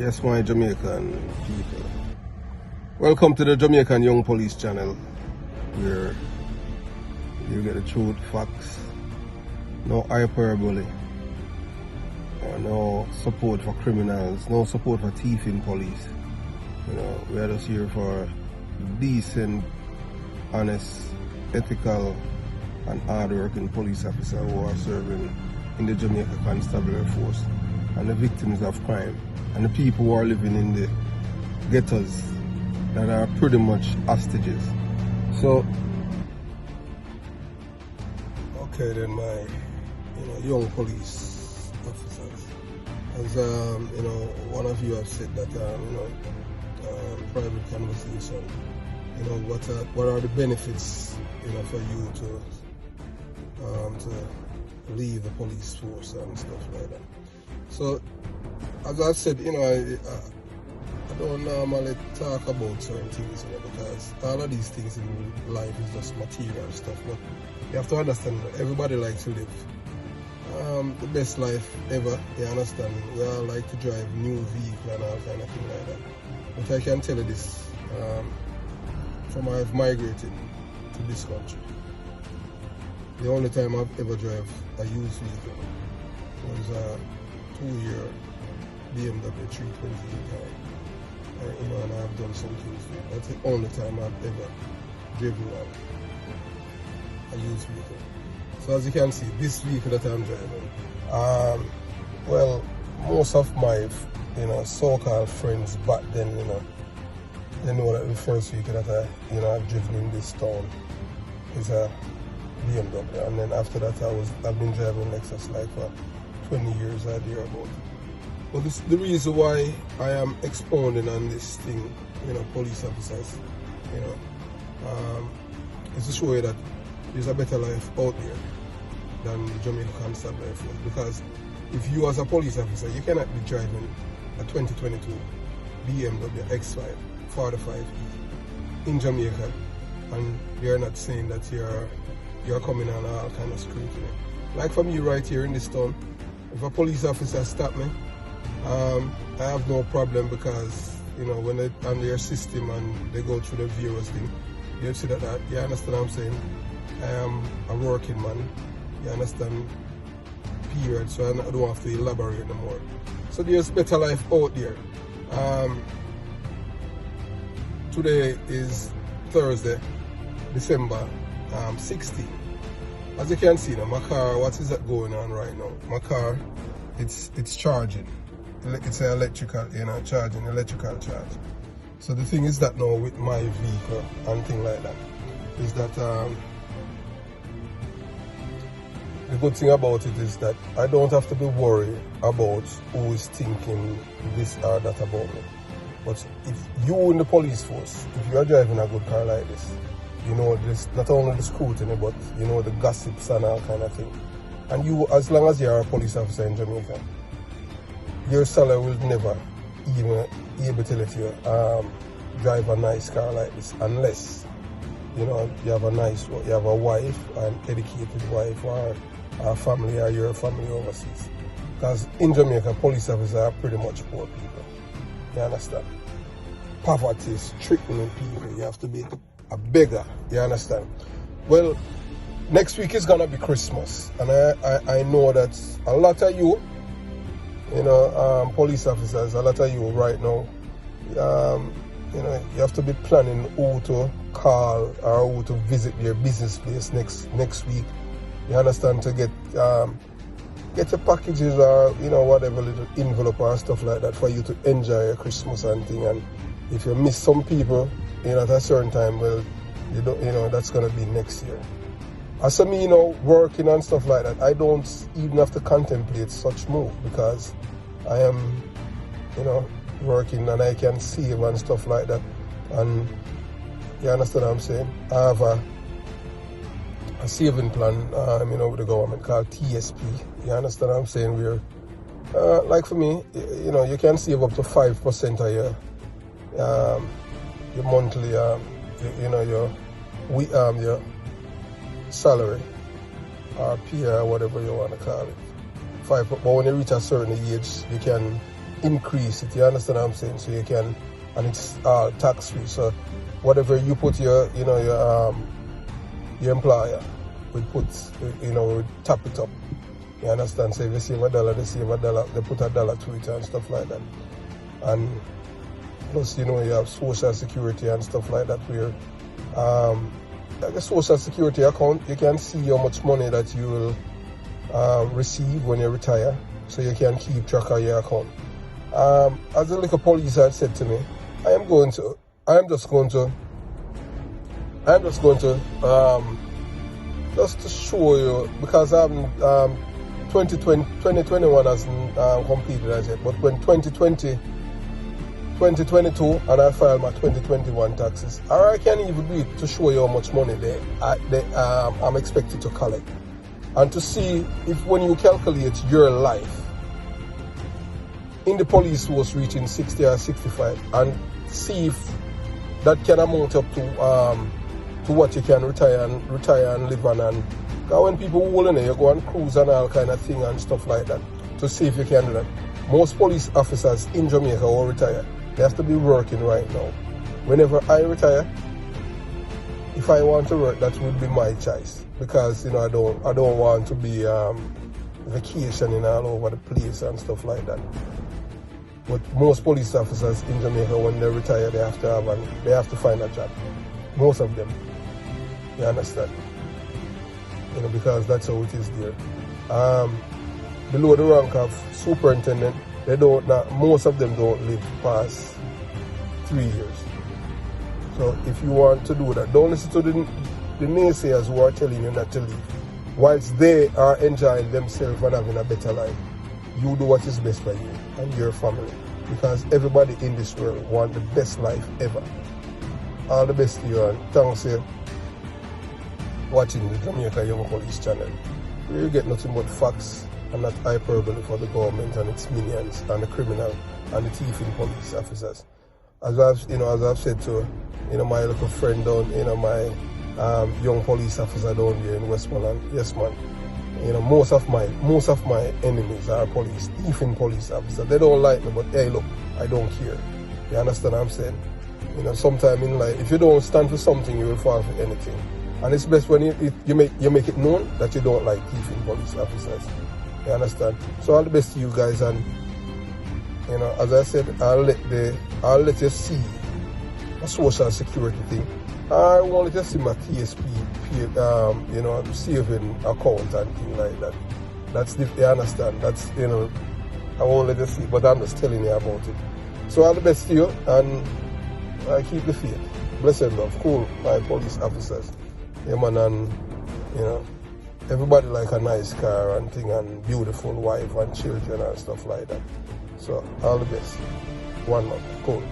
Yes, my Jamaican people. Welcome to the Jamaican Young Police channel, where you get the truth, facts, no hyperbole, no support for criminals, no support for thieving police. We are just here for decent, honest, ethical, and hard-working police officers who are serving in the Jamaican Constabulary Force, and the victims of crime, and the people who are living in the ghettos that are pretty much hostages. So, okay then, my young police officers, as one of you have said that private conversation, what are the benefits for you to leave the police force and stuff like that. So, as I said, I don't normally talk about certain things, because all of these things in life is just material stuff. But you have to understand that everybody likes to live the best life ever. You understand? We all like to drive new vehicle and all kind of thing like that. But I can tell you this: from I've migrated to this country, the only time I've ever drive a used vehicle was a 2-year BMW 320i. And I've done some things with it. That's the only time I've ever driven a used vehicle. So as you can see, this vehicle that I'm driving, well, most of my so-called friends back then, they know that the first vehicle that I've driven in this town is a BMW, and then after that I've been driving Lexus like for 20 years or thereabout. But the reason why I am expounding on this thing, police officers, is to show you that there's a better life out there than the Jamaican Constabulary Force. Because if you as a police officer, you cannot be driving a 2022 BMW X5 45E in Jamaica, and they're not saying that you're coming on all kind of scrutiny. Like for me right here in this town, if a police officer stop me, I have no problem, because when they're on their system and they go through the virus thing, they'll see that you understand what I'm saying? I am a working man, you understand, period, so I don't have to elaborate no more. So there's better life out there. Today is Thursday, December 16. As you can see now, my car, what is that going on right now? My car, it's charging. It's an electrical, charging, electrical charge. So the thing is that now with my vehicle and thing like that, is that the good thing about it is that I don't have to be worried about who is thinking this or that about me. But if you in the police force, if you are driving a good car like this, this not only the scrutiny, but the gossips and all kind of thing. And you, as long as you are a police officer in Jamaica, your salary will never even able to let you drive a nice car like this, unless you have a wife, an educated wife, or a family, or your family overseas. Because in Jamaica, police officers are pretty much poor people. You understand? Poverty is stricken people. You have to be a beggar. You understand? Well, next week is gonna be Christmas, and I know that a lot of you, police officers, a lot of you right now, you have to be planning who to call or who to visit your business place next week. You understand, to get your packages or whatever little envelope or stuff like that for you to enjoy your Christmas and thing. And if you miss some people, at a certain time, well, that's gonna be next year. As for me, working and stuff like that, I don't even have to contemplate such move, because I am, working and I can save and stuff like that. And you understand what I'm saying? I have a saving plan, with the government called TSP. You understand what I'm saying? Where, like for me, you can save up to 5% of your monthly, your salary or pay or whatever you want to call it. But when you reach a certain age, you can increase it, you understand what I'm saying? So you can, and it's tax free. So whatever you put your employer would put, would tap it up. You understand? So if you save $1, they save $1, they put $1 to it and stuff like that. And plus, you have social security and stuff like that where like a social security account, you can see how much money that you will receive when you retire, so you can keep track of your account. As the local police had said to me, I'm just going to just to show you, because 2021 hasn't completed as yet, but when 2022 and I file my 2021 taxes, or I can even do it to show you how much money I'm expected to collect, and to see if when you calculate your life in the police force reaching 60 or 65, and see if that can amount up to what you can retire and live on. And because when people hold in there, you go on cruise and all kind of thing and stuff like that, to see if you can do that. Most police officers in Jamaica will retire. They have to be working right now. Whenever I retire, if I want to work, that would be my choice, because I don't want to be vacationing all over the place and stuff like that. But most police officers in Jamaica, when they retire, they have to find a job. Most of them, you understand? Because that's how it is there. Below the rank of superintendent, most of them don't live past 3 years. So if you want to do that, don't listen to the naysayers who are telling you not to leave. Whilst they are enjoying themselves and having a better life, you do what is best for you and your family, because everybody in this world wants the best life ever. All the best to you, and thanks for watching the Jamaica Young Police channel, where you get nothing but facts and not hyperbole for the government and its minions and the criminal and the thieving police officers. As I've said to my little friend down, my young police officer down here in Westmoreland, yes man, most of my enemies are thieving police officers. They don't like me, but hey look, I don't care. You understand what I'm saying? Sometime in life, if you don't stand for something, you will fall for anything. And it's best when you make it known that you don't like thieving police officers. You understand? So all the best to you guys, and as I said, I'll let you see a social security thing. I won't let you see my TSP, saving account and thing like that. You understand? That's I won't let you see, but I'm just telling you about it. So all the best to you, and keep the faith. Blessed love, cool, my police officers. Yeah man, and everybody like a nice car and thing, and beautiful wife and children and stuff like that. So all the best. One love, cool.